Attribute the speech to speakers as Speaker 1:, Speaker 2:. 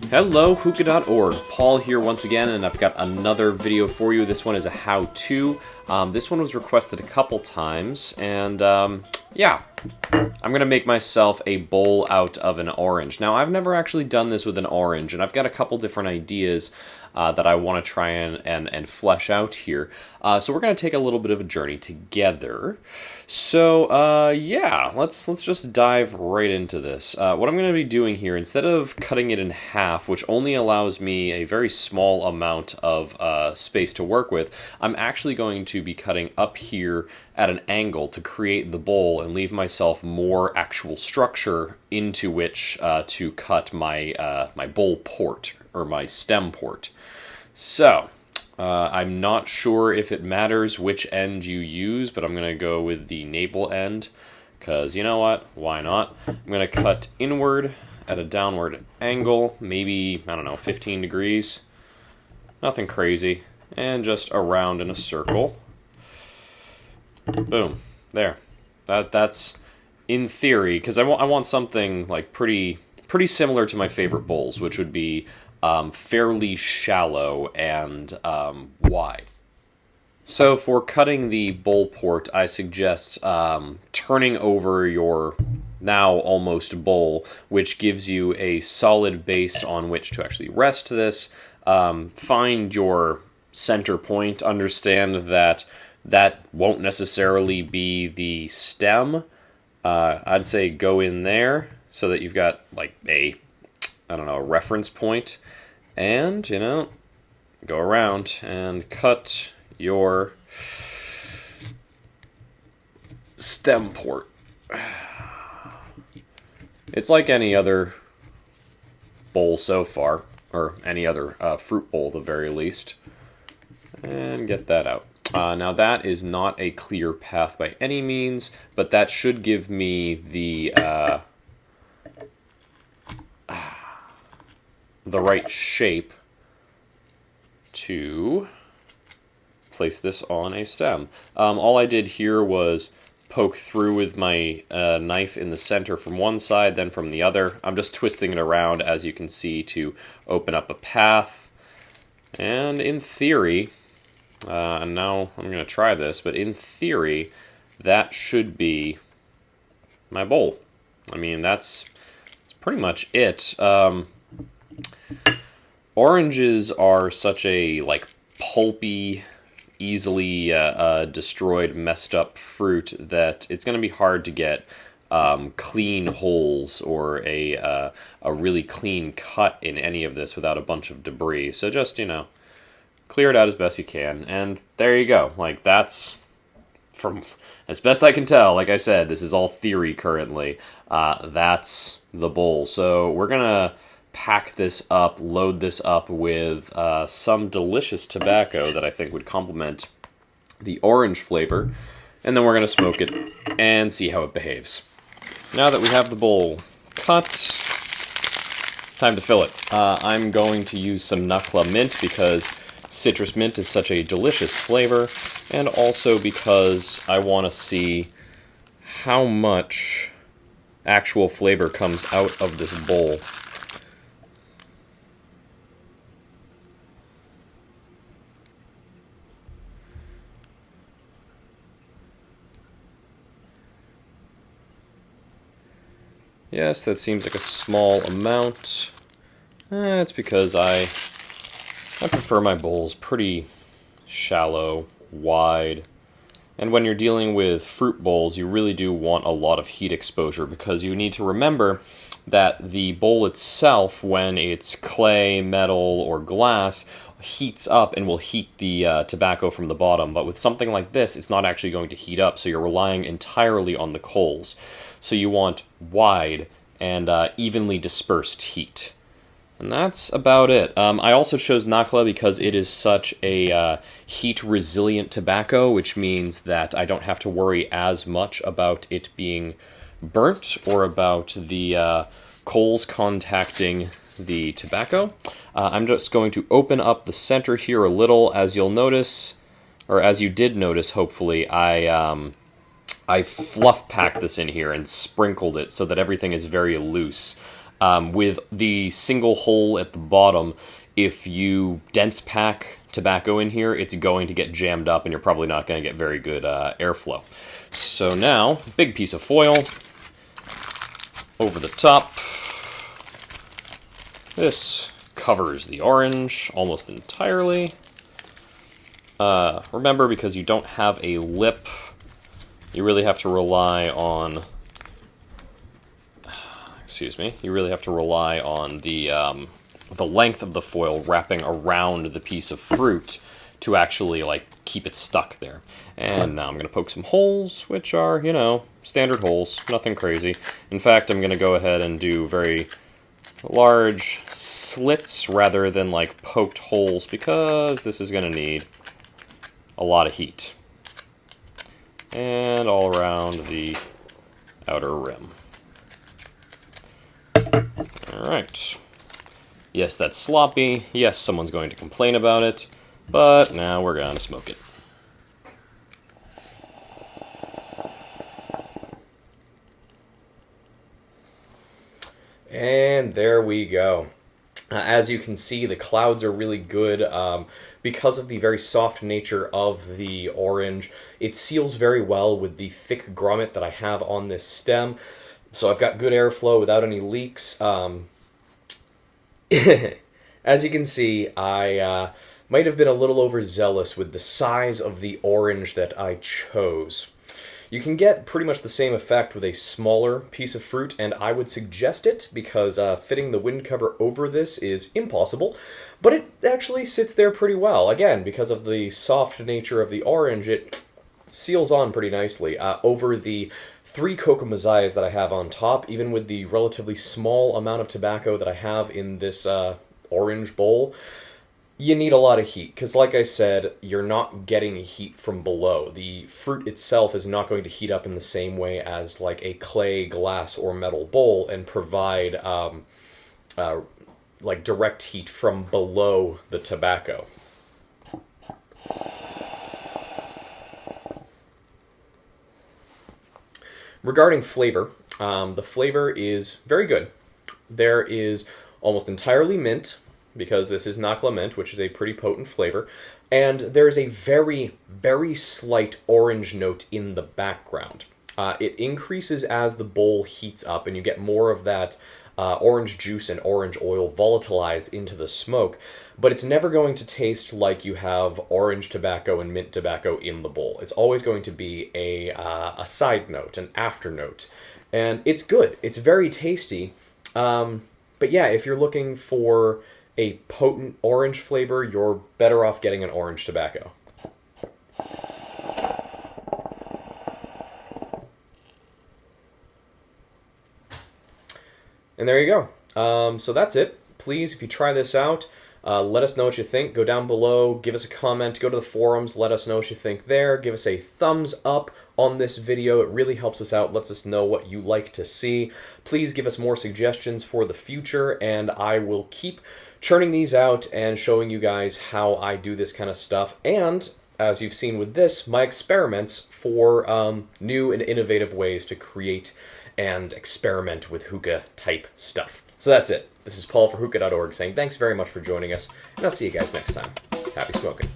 Speaker 1: Hello, Hookah.org. Paul here once again, and I've got another video for you. This one is a how-to. This one was requested a couple times, and yeah, I'm going to make myself a bowl out of an orange. Now, I've never actually done this with an orange, and I've got a couple different ideas that I want to try and flesh out here. So we're going to take a little bit of a journey together. So yeah, let's just dive right into this. What I'm going to be doing here, instead of cutting it in half, which only allows me a very small amount of space to work with, I'm actually going to be cutting up here at an angle to create the bowl and leave myself more actual structure into which to cut my my bowl port, or my stem port. So, I'm not sure if it matters which end you use, but I'm going to go with the navel end, because you know what, why not? I'm going to cut inward at a downward angle, maybe, I don't know, 15 degrees. Nothing crazy. And just around in a circle. Boom. There. That's in theory, because I want something like pretty similar to my favorite bowls, which would be fairly shallow and wide. So for cutting the bowl port, I suggest turning over your now almost bowl, which gives you a solid base on which to actually rest this. Find your center point. Understand that won't necessarily be the stem. I'd say go in there so that you've got like a reference point, and, you know, go around and cut your stem port. It's like any other bowl so far, or any other fruit bowl at the very least, and get that out. Now that is not a clear path by any means, but that should give me the right shape to place this on a stem. All I did here was poke through with my knife in the center from one side, then from the other. I'm just twisting it around, as you can see, to open up a path. And in theory, and now I'm going to try this, but in theory, that should be my bowl. I mean, that's pretty much it. Oranges are such a pulpy, easily destroyed, messed up fruit that it's going to be hard to get clean holes or a really clean cut in any of this without a bunch of debris. So just, clear it out as best you can, and there you go. That's, from as best I can tell, like I said, this is all theory currently. That's the bowl. So we're gonna pack this up, load this up with some delicious tobacco that I think would complement the orange flavor, and then we're going to smoke it and see how it behaves. Now that we have the bowl cut, time to fill it. I'm going to use some Nucla mint because citrus mint is such a delicious flavor, and also because I want to see how much actual flavor comes out of this bowl. Yes, that seems like a small amount. It's because I prefer my bowls pretty shallow, wide. And when you're dealing with fruit bowls, you really do want a lot of heat exposure, because you need to remember that the bowl itself, when it's clay, metal, or glass, heats up and will heat the tobacco from the bottom. But with something like this, it's not actually going to heat up, so you're relying entirely on the coals. So you want wide and evenly dispersed heat. And that's about it. I also chose Nucla because it is such a heat-resilient tobacco, which means that I don't have to worry as much about it being burnt or about the coals contacting the tobacco. I'm just going to open up the center here a little. As you'll notice, or as you did notice, hopefully, I fluff packed this in here and sprinkled it so that everything is very loose. With the single hole at the bottom, if you dense pack tobacco in here, it's going to get jammed up and you're probably not going to get very good airflow. So now, big piece of foil over the top. This covers the orange almost entirely. Remember, because you don't have a lip, you really have to rely on, you really have to rely on the length of the foil wrapping around the piece of fruit to actually, like, keep it stuck there. And now I'm going to poke some holes, which are, you know, standard holes, nothing crazy. In fact, I'm going to go ahead and do very large slits rather than, like, poked holes, because this is going to need a lot of heat. And all around the outer rim. Alright. Yes, that's sloppy. Yes, someone's going to complain about it. But now we're going to smoke it. And there we go. As you can see, the clouds are really good. Because of the very soft nature of the orange, it seals very well with the thick grommet that I have on this stem. So I've got good airflow without any leaks. As you can see, I might have been a little overzealous with the size of the orange that I chose. You can get pretty much the same effect with a smaller piece of fruit, and I would suggest it because fitting the wind cover over this is impossible, but it actually sits there pretty well. Again, because of the soft nature of the orange, it seals on pretty nicely. Over the 3 Coca Messiahs that I have on top, even with the relatively small amount of tobacco that I have in this orange bowl, you need a lot of heat, because like I said, you're not getting heat from below. The fruit itself is not going to heat up in the same way as like a clay, glass, or metal bowl and provide like direct heat from below the tobacco. Regarding flavor, the flavor is very good. There is almost entirely mint, because this is Nakla mint, which is a pretty potent flavor, and there is a very, very slight orange note in the background. It increases as the bowl heats up, and you get more of that orange juice and orange oil volatilized into the smoke, but it's never going to taste like you have orange tobacco and mint tobacco in the bowl. It's always going to be a side note, an after note, and it's good. It's very tasty, but yeah, if you're looking for a potent orange flavor, you're better off getting an orange tobacco. And there you go. So that's it. Please, if you try this out, let us know what you think. Go down below, give us a comment, go to the forums, let us know what you think there. Give us a thumbs up on this video. It really helps us out, lets us know what you like to see. Please give us more suggestions for the future, and I will keep churning these out and showing you guys how I do this kind of stuff. And, as you've seen with this, my experiments for new and innovative ways to create and experiment with hookah-type stuff. So that's it. This is Paul for Hookah.org saying thanks very much for joining us, and I'll see you guys next time. Happy smoking.